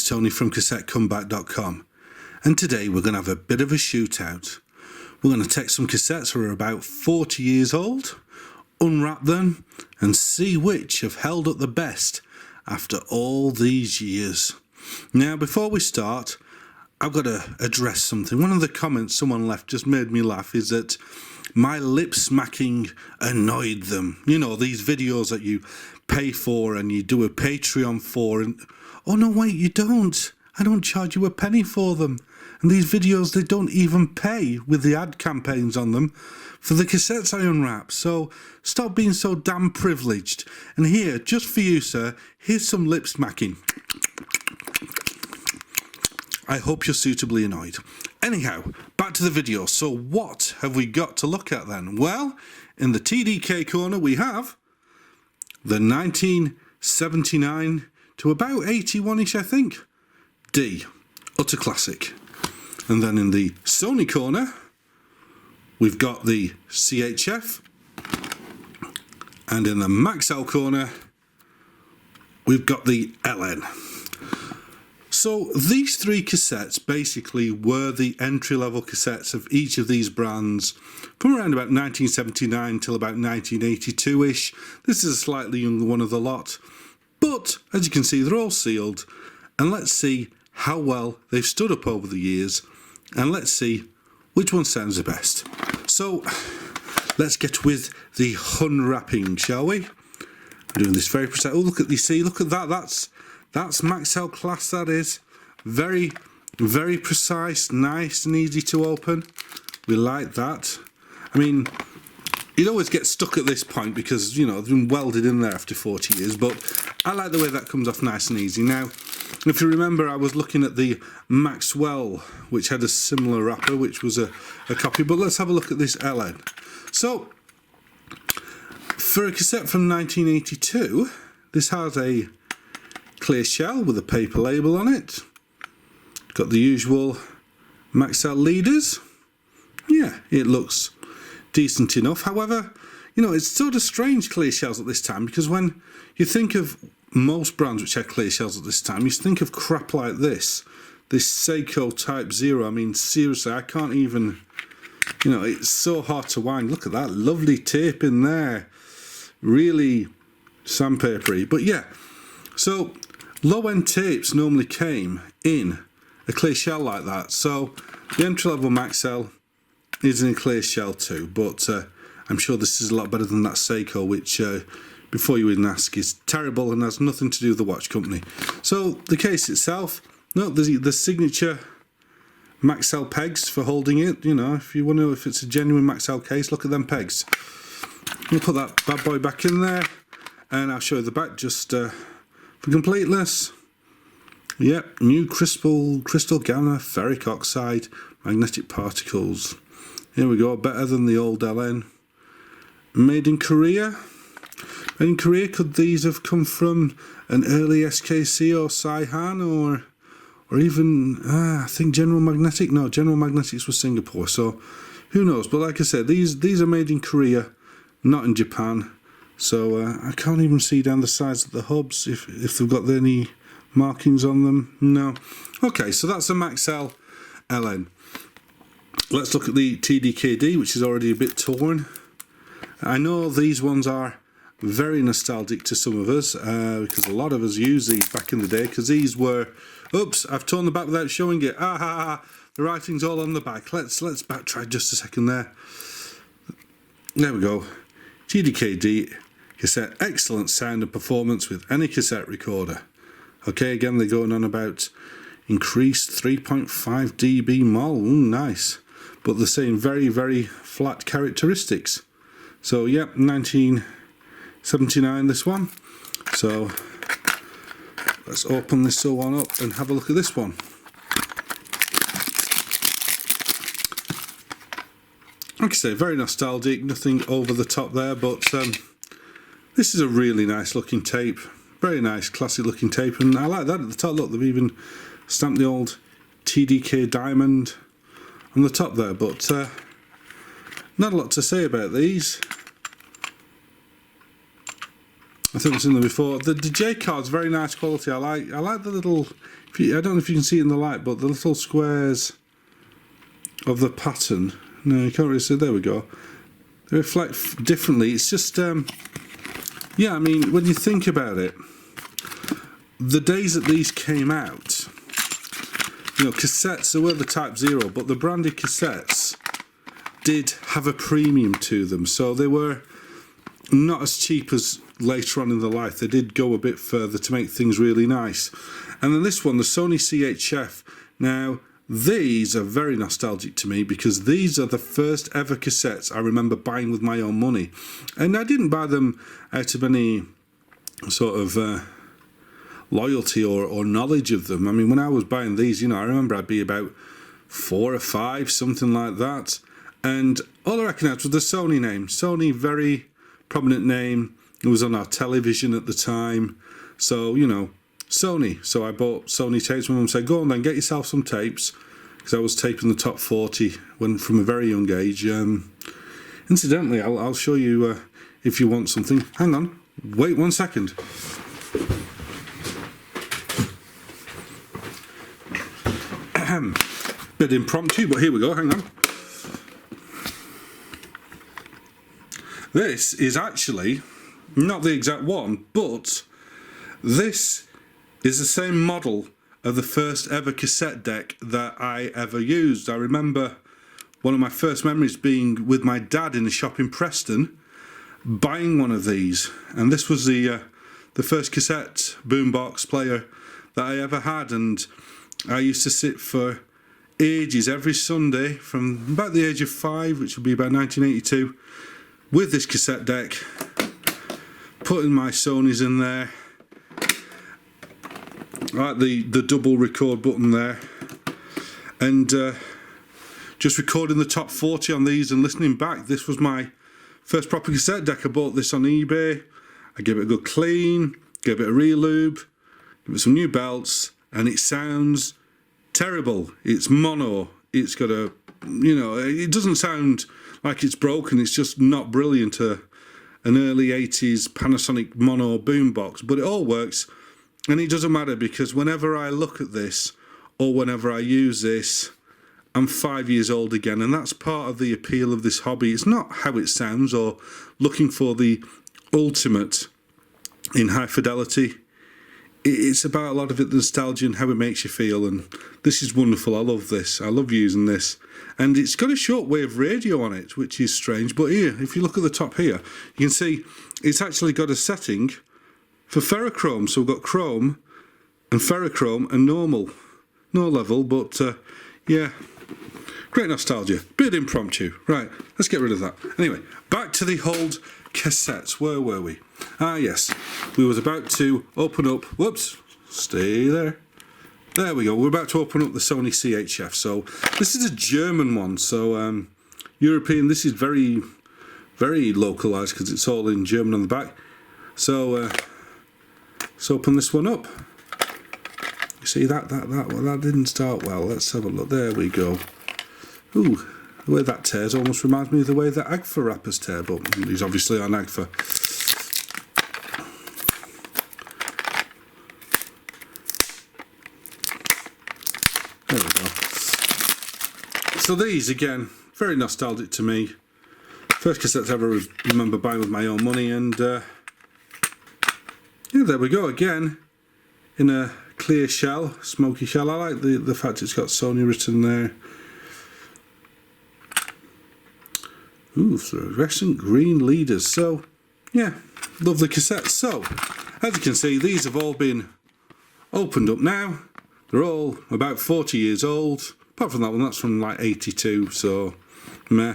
Tony from CassetteComeback.com, and today we're going to have a bit of a shootout. We're going to take some cassettes that are about 40 years old, unwrap them, and see which have held up the best after all these years. Now, before we start, I've got to address something. One of the comments someone left just made me laugh, is that my lip smacking annoyed them. You know, these videos that you pay for and you do a Patreon for, and oh no, wait, you don't. I don't charge you a penny for them. And these videos, they don't even pay with the ad campaigns on them for the cassettes I unwrap. So stop being so damn privileged. And here, just for you, sir, here's some lip smacking. I hope you're suitably annoyed. Anyhow, back to the video. So what have we got to look at then? Well, in the TDK corner we have the 1979 to about 81-ish, I think, D, utter classic. And then in the Sony corner, we've got the CHF. And in the Maxell corner, we've got the LN. So these three cassettes basically were the entry-level cassettes of each of these brands from around about 1979 till about 1982-ish. This is a slightly younger one of the lot. But, as you can see, they're all sealed. And let's see how well they've stood up over the years. And let's see which one sounds the best. So, let's get with the unwrapping, shall we? I'm doing this very precise. Oh, look at, you see, look at that. That's Maxell class, that is. Very, very precise, nice and easy to open. We like that. I mean, you'd always get stuck at this point because, you know, they've been welded in there after 40 years, but I like the way that comes off nice and easy. Now, if you remember, I was looking at the Maxell, which had a similar wrapper, which was a copy, but let's have a look at this LN. So, for a cassette from 1982, this has a clear shell with a paper label on it. Got the usual Maxell leaders. Yeah, it looks decent enough. However, you know, it's sort of strange clear shells at this time, because when you think of most brands which have clear shells at this time, you think of crap like this Seiko Type 0. I mean, seriously, I can't even, you know, it's so hard to wind. Look at that lovely tape in there, really sandpapery. But yeah, so low-end tapes normally came in a clear shell like that. So the entry-level Maxell is in a clear shell too, but I'm sure this is a lot better than that Seiko, which, before you even ask, is terrible and has nothing to do with the watch company. So the case itself, no, the signature Maxell pegs for holding it. You know, if you want to know if it's a genuine Maxell case, look at them pegs. We'll put that bad boy back in there, and I'll show you the back just for completeness. Yep, new crystal gamma ferric oxide magnetic particles. Here we go, better than the old LN. Made in Korea. Made in Korea, could these have come from an early SKC or Saihan, or even, I think General Magnetic? No, General Magnetics was Singapore, so who knows? But like I said, these are made in Korea, not in Japan. So I can't even see down the sides of the hubs if they've got any markings on them. No. Okay, so that's a Maxell LN. Let's look at the TDKD, which is already a bit torn. I know these ones are very nostalgic to some of us, because a lot of us used these back in the day, because these were, oops, I've torn the back without showing it. Ah ha ha, the writing's all on the back. Let's backtrack just a second there. There we go. TDKD cassette, excellent sound and performance with any cassette recorder. Okay, again, they're going on about increased 3.5 dB mol. Nice. But they're saying very, very flat characteristics. So, yep, 1979, this one. So, let's open this one up and have a look at this one. Like I say, very nostalgic, nothing over the top there, but this is a really nice looking tape. Very nice, classic looking tape, and I like that at the top. Look, they've even stamped the old TDK diamond on the top there, but not a lot to say about these. I think it's in there before. The J card's very nice quality. I like the little. I don't know if you can see it in the light, but the little squares of the pattern. No, you can't really see. There we go. They reflect differently. It's just, yeah. I mean, when you think about it, the days that these came out, you know, cassettes, they were the Type 0, but the branded cassettes did have a premium to them, so they were not as cheap as later on in the life. They did go a bit further to make things really nice. And then this one, the Sony CHF. Now, these are very nostalgic to me because these are the first ever cassettes I remember buying with my own money. And I didn't buy them out of any sort of loyalty or knowledge of them. I mean, when I was buying these, you know, I remember I'd be about 4 or 5, something like that. And all I recognised was the Sony name. Sony, very prominent name. It was on our television at the time. So, you know, Sony. So I bought Sony tapes. My mum said, go on then, get yourself some tapes. Because I was taping the top 40 from a very young age. Incidentally, I'll show you if you want something. Hang on. Wait 1 second. Bit impromptu, but here we go. Hang on. This is actually not the exact one, but this is the same model of the first ever cassette deck that I ever used. I remember one of my first memories being with my dad in a shop in Preston, buying one of these, and this was the first cassette boombox player that I ever had, and I used to sit for ages every Sunday from about the age of 5, which would be about 1982, with this cassette deck, putting my Sonys in there. I like the double record button there, and just recording the top 40 on these and listening back. This was my first proper cassette deck. I bought this on eBay. I gave it a good clean, gave it a re-lube, give it some new belts, and it sounds terrible. It's mono. It's got a, you know, it doesn't sound like it's broken. It's just not brilliant. An early 80s Panasonic mono boombox, but it all works. And it doesn't matter because whenever I look at this or whenever I use this, I'm 5 years old again. And that's part of the appeal of this hobby. It's not how it sounds or looking for the ultimate in high fidelity. It's about a lot of it, the nostalgia and how it makes you feel. And this is wonderful. I love this. I love using this. And it's got a shortwave radio on it, which is strange. But here, if you look at the top here, you can see it's actually got a setting for ferrochrome. So we've got chrome and ferrochrome and normal. No level, but yeah, great nostalgia. Bit impromptu. Right, let's get rid of that. Anyway, back to the old cassettes. Where were we? Ah, yes. We was about to open up. Whoops. Stay there. There we go. We're about to open up the Sony CHF. So this is a German one. So European. This is very, very localized because it's all in German on the back. So let's open this one up. You see that didn't start well. Let's have a look. There we go. Ooh, the way that tears almost reminds me of the way that Agfa wrappers tear, but these obviously aren't Agfa. There we go. So these, again, very nostalgic to me. First cassettes I ever remember buying with my own money, and yeah, there we go again, in a clear shell, smoky shell. I like the fact it's got Sony written there. Ooh, fluorescent green leaders. So, yeah, love the cassettes. So, as you can see, these have all been opened up now. They're all about 40 years old. Apart from that one, that's from like 82, so meh.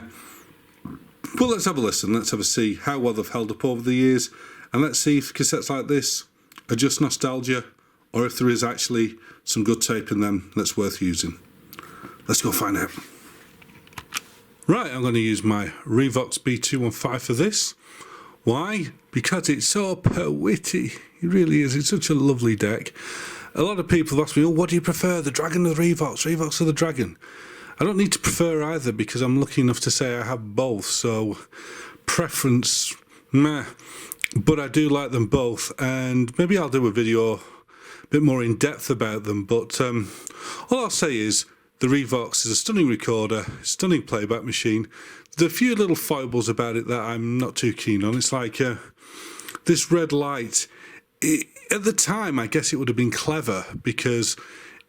But let's have a listen. Let's have a see how well they've held up over the years. And let's see if cassettes like this are just nostalgia or if there is actually some good tape in them that's worth using. Let's go find out. Right, I'm going to use my Revox B215 for this. Why? Because it's so witty. It really is. It's such a lovely deck. A lot of people have asked me, oh, what do you prefer, the Dragon or the Revox? Revox or the Dragon? I don't need to prefer either because I'm lucky enough to say I have both. So, preference, meh. but I do like them both, and maybe I'll do a video a bit more in depth about them. But all I'll say is the Revox is a stunning recorder, stunning playback machine. There are a few little foibles about it that I'm not too keen on. It's like this red light. At the time, I guess it would have been clever because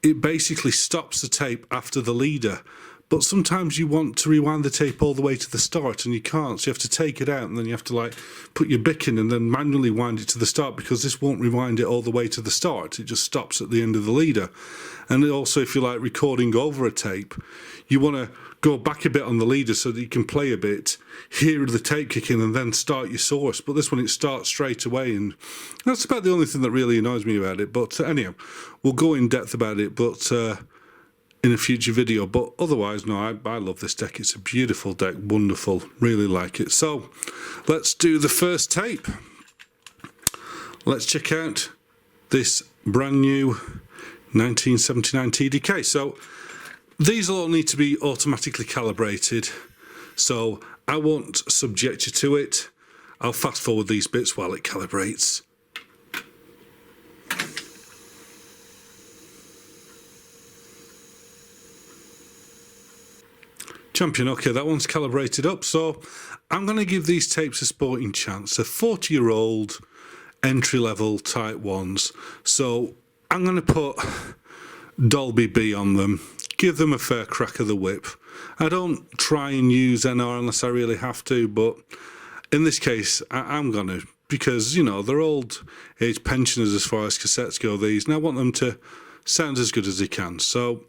it basically stops the tape after the leader. But sometimes you want to rewind the tape all the way to the start and you can't, so you have to take it out and then you have to like put your bic in and then manually wind it to the start, because this won't rewind it all the way to the start. It just stops at the end of the leader. And also, if you like recording over a tape, you want to go back a bit on the leader so that you can play a bit, hear the tape kick in and then start your source. But this one, it starts straight away, and that's about the only thing that really annoys me about it. But anyhow, we'll go in depth about it, but in a future video. But otherwise, no, I love this deck. It's a beautiful deck, wonderful, really like it. So let's do the first tape. Let's check out this brand new 1979 TDK. So these all need to be automatically calibrated, so I won't subject you to it. I'll fast forward these bits while it calibrates. Champion, okay, that one's calibrated up, so I'm going to give these tapes a sporting chance. They're 40-year-old entry-level type ones, so I'm going to put Dolby B on them, give them a fair crack of the whip. I don't try and use NR unless I really have to, but in this case I'm going to, because, you know, they're old age pensioners as far as cassettes go, these, and I want them to sound as good as they can. So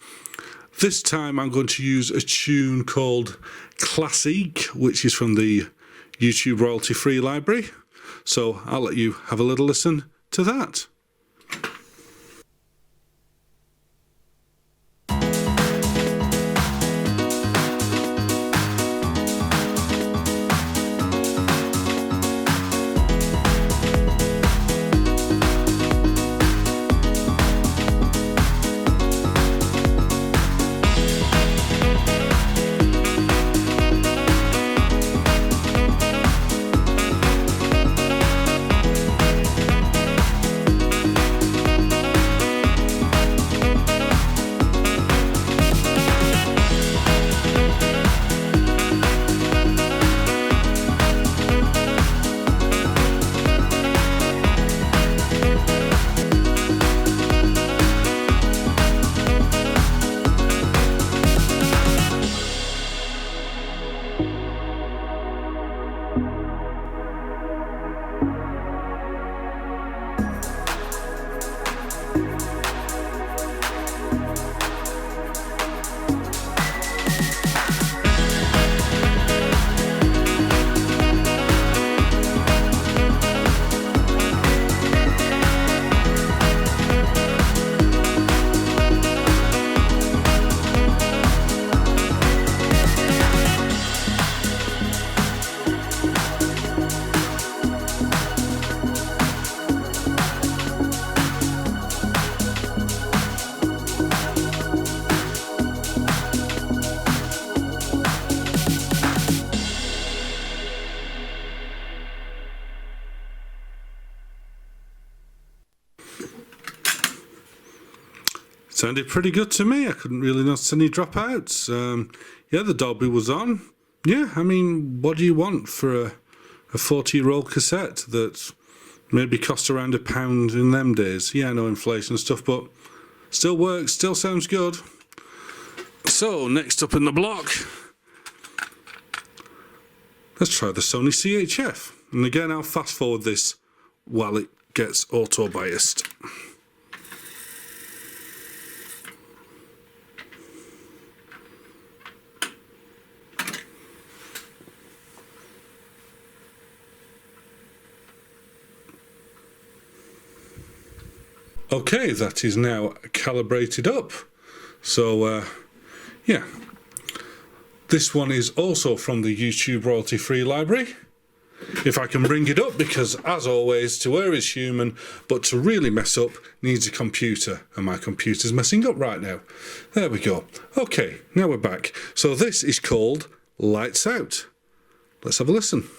this time I'm going to use a tune called Classique, which is from the YouTube royalty-free library. So I'll let you have a little listen to that. Sounded pretty good to me. I couldn't really notice any dropouts. Yeah, the Dolby was on. Yeah, I mean, what do you want for a 40-year-old cassette that maybe cost around £1 in them days? Yeah, I know inflation and stuff, but still works, still sounds good. So, next up in the block, let's try the Sony CHF. And again, I'll fast forward this while it gets auto-biased. Okay, that is now calibrated up. So, yeah. This one is also from the YouTube royalty-free library. If I can bring it up, because as always, to err is human, but to really mess up needs a computer. And my computer's messing up right now. There we go. Okay, now we're back. So this is called Lights Out. Let's have a listen.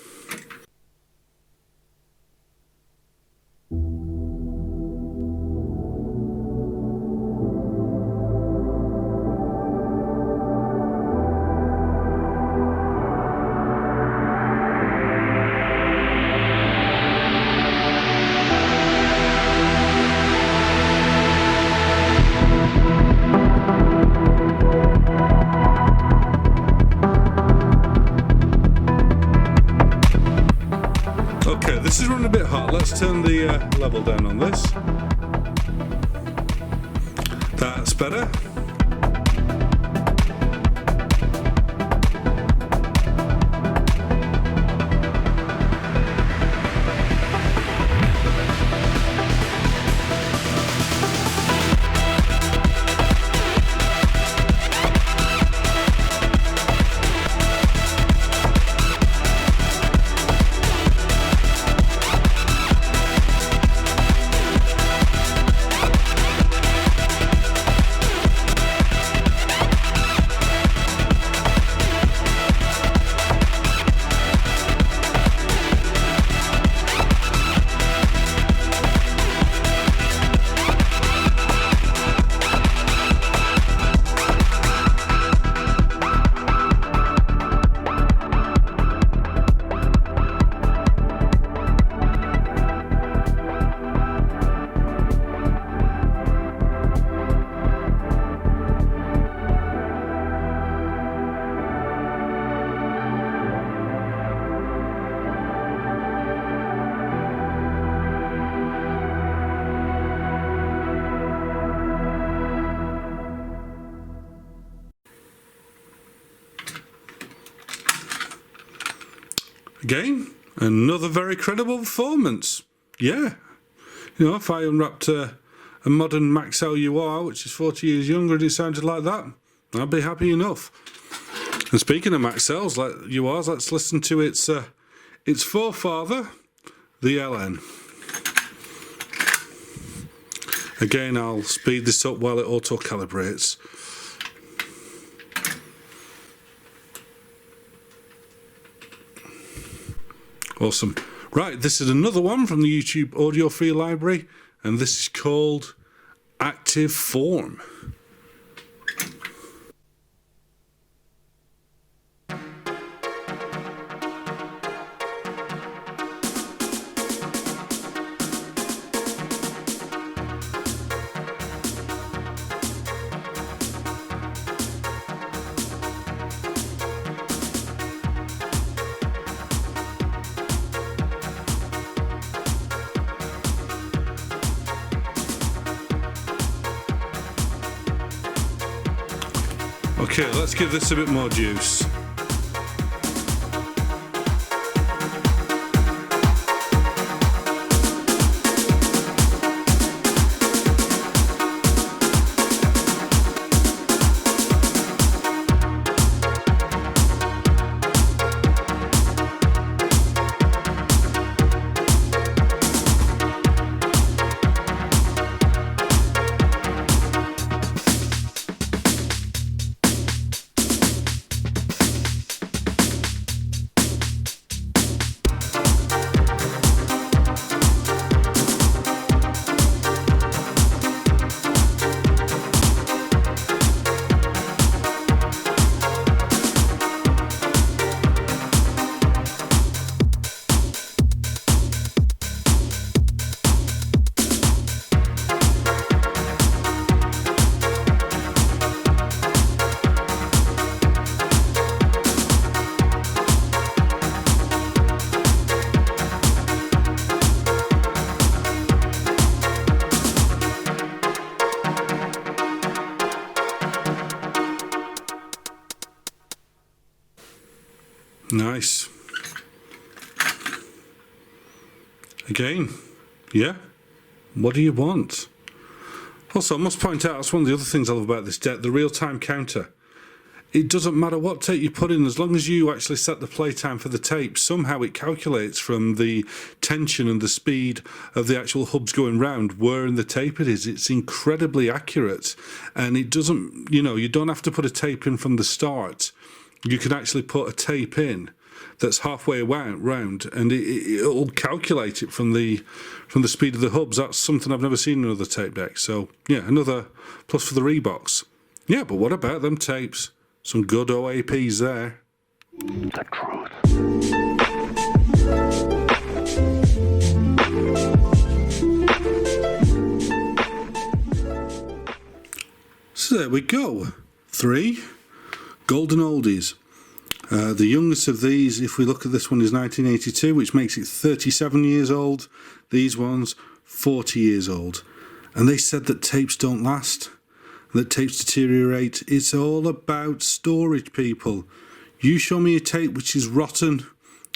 let's turn the level down on this. That's better. Again, another very credible performance. Yeah, you know, if I unwrapped a modern Maxell UR, which is 40 years younger, and it sounded like that, I'd be happy enough. And speaking of Maxells, like URs, let's listen to its forefather, the LN. Again, I'll speed this up while it auto-calibrates. Awesome. Right, this is another one from the YouTube audiophile library, and this is called Active Form. Okay, let's give this a bit more juice. Nice. Again, yeah, what do you want? Also, I must point out, that's one of the other things I love about this deck, the real-time counter. It doesn't matter what tape you put in, as long as you actually set the playtime for the tape, somehow it calculates from the tension and the speed of the actual hubs going round where in the tape it is. It's incredibly accurate, and it doesn't, you know, you don't have to put a tape in from the start. You can actually put a tape in that's halfway round, and it'll calculate it from the speed of the hubs. That's something I've never seen in another tape deck. So yeah, another plus for the Revox. Yeah, but what about them tapes? Some good OAPs there. The truth. So there we go. 3 golden oldies. The youngest of these, if we look at this one, is 1982, which makes it 37 years old. These ones, 40 years old. And they said that tapes don't last, that tapes deteriorate. It's all about storage, people. You show me a tape which is rotten,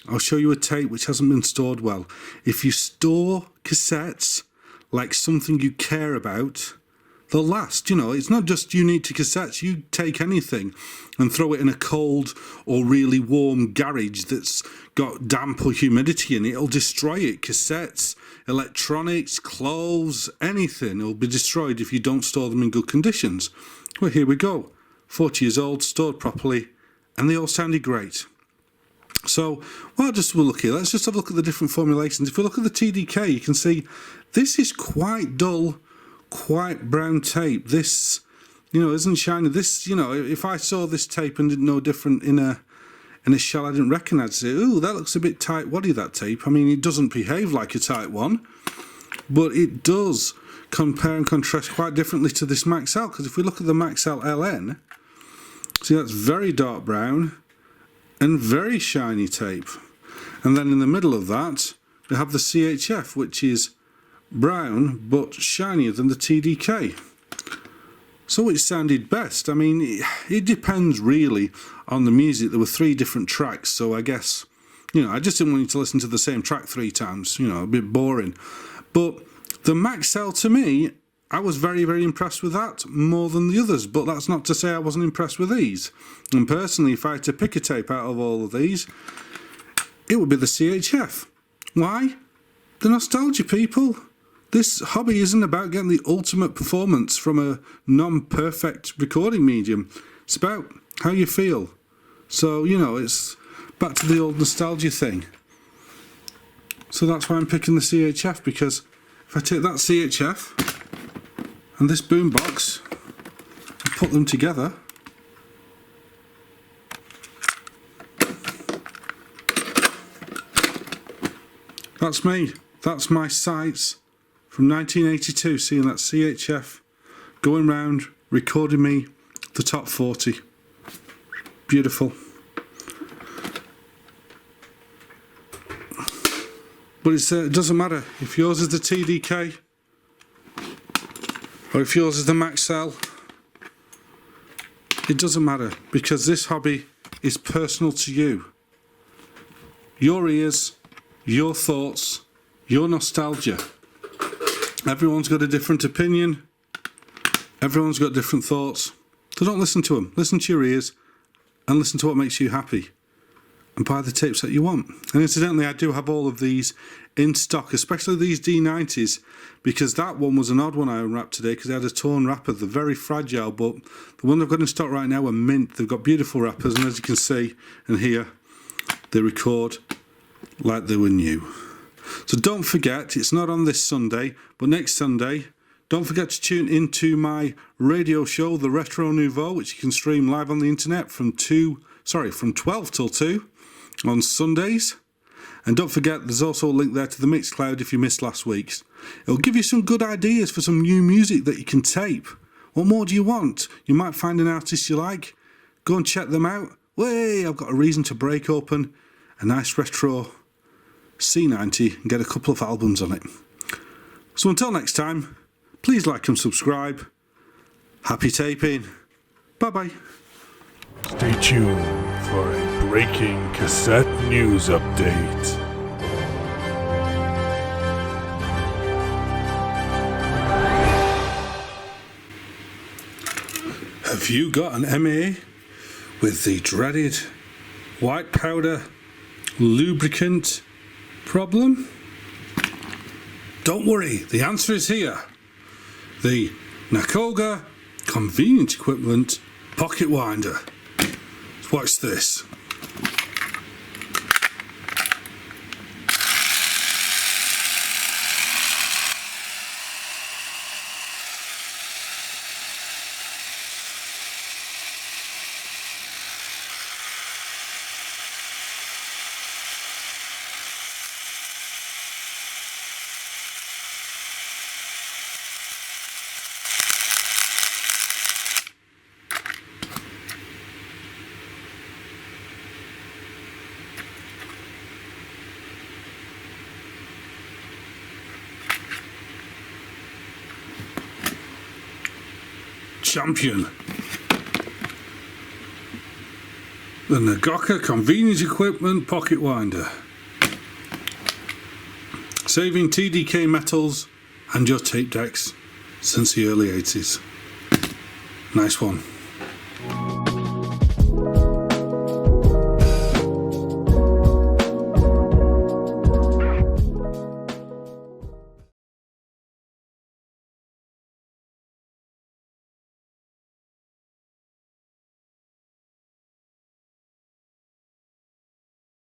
I'll show you a tape which hasn't been stored well. If you store cassettes like something you care about, they'll last. You know, it's not just unique to cassettes. You take anything and throw it in a cold or really warm garage that's got damp or humidity in it, it'll destroy it. Cassettes, electronics, clothes, anything will be destroyed if you don't store them in good conditions. Well, here we go. 40 years old, stored properly, and they all sounded great. So, well, we'll look here. Let's just have a look at the different formulations. If we look at the TDK, you can see this is quite dull, quite brown tape. This, you know, isn't shiny. This, you know, if I saw this tape and didn't know different in a shell I didn't recognise it, ooh, that looks a bit tight waddy, that tape. I mean, it doesn't behave like a tight one, but it does compare and contrast quite differently to this Maxell, because if we look at the Maxell LN, see, that's very dark brown and very shiny tape. And then in the middle of that, we have the CHF, which is brown but shinier than the TDK. So which sounded best? I mean, it depends really on the music. There were 3 different tracks, so I guess, you know, I just didn't want you to listen to the same track 3 times, you know, a bit boring. But the Maxell, to me, I was very, very impressed with that, more than the others, but that's not to say I wasn't impressed with these. And personally, if I had to pick a tape out of all of these, it would be the CHF. Why? The nostalgia, people. This hobby isn't about getting the ultimate performance from a non-perfect recording medium. It's about how you feel. So, you know, it's back to the old nostalgia thing. So that's why I'm picking the CHF, because if I take that CHF and this boombox and put them together, that's me. That's my sights from 1982, seeing that CHF going round, recording me the top 40. Beautiful. But it doesn't matter if yours is the TDK or if yours is the Maxell. It doesn't matter, because this hobby is personal to you. Your ears, your thoughts, your nostalgia. Everyone's got a different opinion. Everyone's got different thoughts. So don't listen to them. Listen to your ears and listen to what makes you happy. And buy the tapes that you want. And incidentally, I do have all of these in stock, especially these D90s, because that one was an odd one I unwrapped today because they had a torn wrapper. They're very fragile, but the one I've got in stock right now are mint. They've got beautiful wrappers, and as you can see and hear, they record like they were new. So don't forget, it's not on this Sunday, but next Sunday, don't forget to tune into my radio show, The Retro Nouveau, which you can stream live on the internet from 12 till 2 on Sundays. And don't forget, there's also a link there to the Mixcloud if you missed last week's. It'll give you some good ideas for some new music that you can tape. What more do you want? You might find an artist you like. Go and check them out. Way, I've got a reason to break open a nice retro C90 and get a couple of albums on it. So until next time, please like and subscribe. Happy taping. Bye bye. Stay tuned for a breaking cassette news update. Have you got an MA with the dreaded white powder lubricant problem? Don't worry, the answer is here. The Nakoga convenient equipment pocket winder. Watch this. champion. The Nagoka convenience equipment pocket winder. Saving TDK metals and your tape decks since the early 80s. Nice one.